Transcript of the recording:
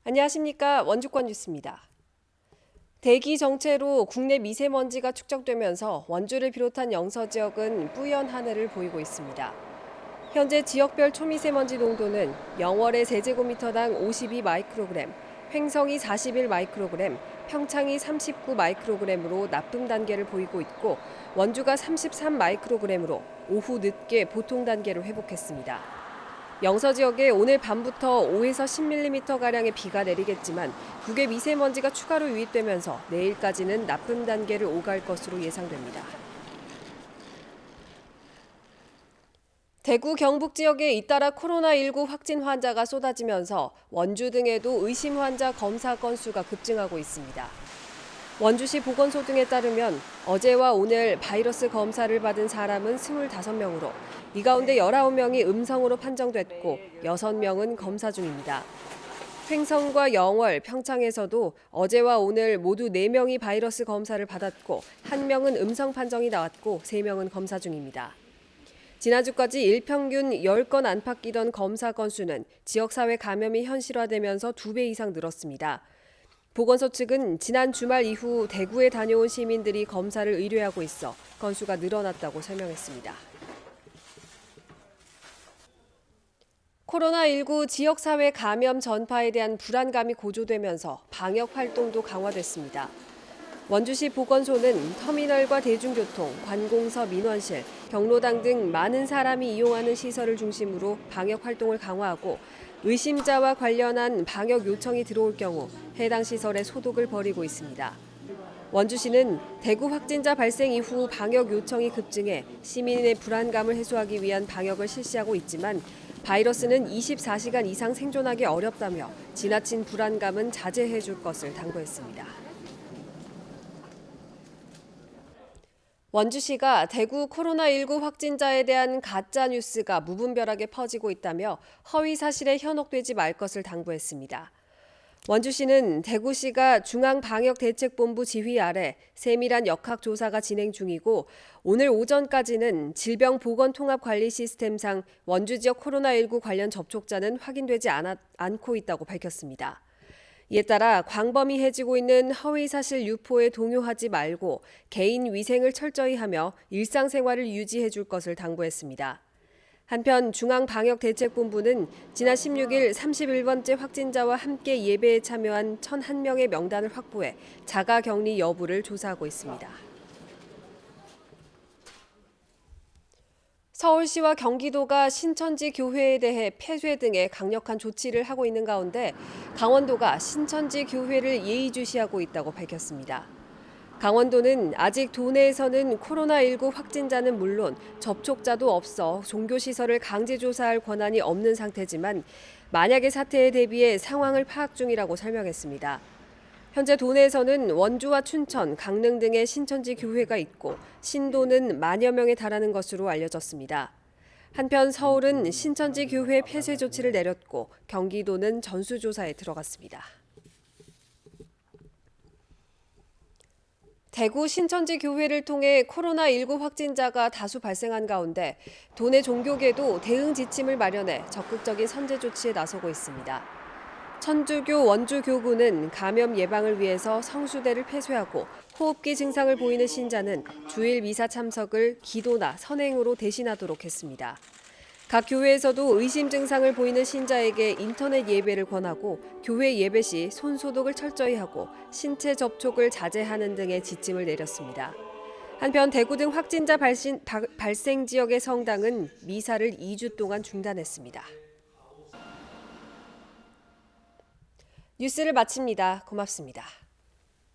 안녕하십니까. 원주권 뉴스입니다. 대기 정체로 국내 미세먼지가 축적되면서 원주를 비롯한 영서 지역은 뿌연 하늘을 보이고 있습니다. 현재 지역별 초미세먼지 농도는 영월의 세제곱미터당 52 마이크로그램, 횡성이 41 마이크로그램, 평창이 39 마이크로그램으로 나쁨 단계를 보이고 있고 원주가 33 마이크로그램으로 오후 늦게 보통 단계로 회복했습니다. 영서 지역에 오늘 밤부터 5에서 10mm가량의 비가 내리겠지만 국외 미세먼지가 추가로 유입되면서 내일까지는 나쁨 단계를 오갈 것으로 예상됩니다. 대구 경북 지역에 잇따라 코로나19 확진 환자가 쏟아지면서 원주 등에도 의심 환자 검사 건수가 급증하고 있습니다. 원주시 보건소 등에 따르면 어제와 오늘 바이러스 검사를 받은 사람은 25명으로 이 가운데 19명이 음성으로 판정됐고 6명은 검사 중입니다. 횡성과 영월, 평창에서도 어제와 오늘 모두 4명이 바이러스 검사를 받았고 1명은 음성 판정이 나왔고 3명은 검사 중입니다. 지난주까지 일평균 10건 안팎 끼던 검사 건수는 지역사회 감염이 현실화되면서 2배 이상 늘었습니다. 보건소 측은 지난 주말 이후 대구에 다녀온 시민들이 검사를 의뢰하고 있어 건수가 늘어났다고 설명했습니다. 코로나19 지역사회 감염 전파에 대한 불안감이 고조되면서 방역 활동도 강화됐습니다. 원주시 보건소는 터미널과 대중교통, 관공서 민원실, 경로당 등 많은 사람이 이용하는 시설을 중심으로 방역 활동을 강화하고 의심자와 관련한 방역 요청이 들어올 경우 해당 시설에 소독을 벌이고 있습니다. 원주시는 대구 확진자 발생 이후 방역 요청이 급증해 시민의 불안감을 해소하기 위한 방역을 실시하고 있지만 바이러스는 24시간 이상 생존하기 어렵다며 지나친 불안감은 자제해 줄 것을 당부했습니다. 원주시가 대구 코로나19 확진자에 대한 가짜 뉴스가 무분별하게 퍼지고 있다며 허위 사실에 현혹되지 말 것을 당부했습니다. 원주시는 대구시가 중앙방역대책본부 지휘 아래 세밀한 역학조사가 진행 중이고 오늘 오전까지는 질병보건통합관리시스템상 원주 지역 코로나19 관련 접촉자는 확인되지 않고 있다고 밝혔습니다. 이에 따라 광범위 해지고 있는 허위사실 유포에 동요하지 말고 개인 위생을 철저히 하며 일상생활을 유지해 줄 것을 당부했습니다. 한편 중앙방역대책본부는 지난 16일 31번째 확진자와 함께 예배에 참여한 1,001명의 명단을 확보해 자가격리 여부를 조사하고 있습니다. 서울시와 경기도가 신천지 교회에 대해 폐쇄 등의 강력한 조치를 하고 있는 가운데 강원도가 신천지 교회를 예의주시하고 있다고 밝혔습니다. 강원도는 아직 도내에서는 코로나19 확진자는 물론 접촉자도 없어 종교시설을 강제조사할 권한이 없는 상태지만 만약의 사태에 대비해 상황을 파악 중이라고 설명했습니다. 현재 도내에서는 원주와 춘천, 강릉 등의 신천지 교회가 있고 신도는 만여 명에 달하는 것으로 알려졌습니다. 한편 서울은 신천지 교회 폐쇄 조치를 내렸고 경기도는 전수조사에 들어갔습니다. 대구 신천지 교회를 통해 코로나19 확진자가 다수 발생한 가운데 도내 종교계도 대응 지침을 마련해 적극적인 선제 조치에 나서고 있습니다. 천주교 원주교구는 감염 예방을 위해서 성수대를 폐쇄하고 호흡기 증상을 보이는 신자는 주일 미사 참석을 기도나 선행으로 대신하도록 했습니다. 각 교회에서도 의심 증상을 보이는 신자에게 인터넷 예배를 권하고 교회 예배 시 손 소독을 철저히 하고 신체 접촉을 자제하는 등의 지침을 내렸습니다. 한편 대구 등 확진자 발생 지역의 성당은 미사를 2주 동안 중단했습니다. 뉴스를 마칩니다. 고맙습니다.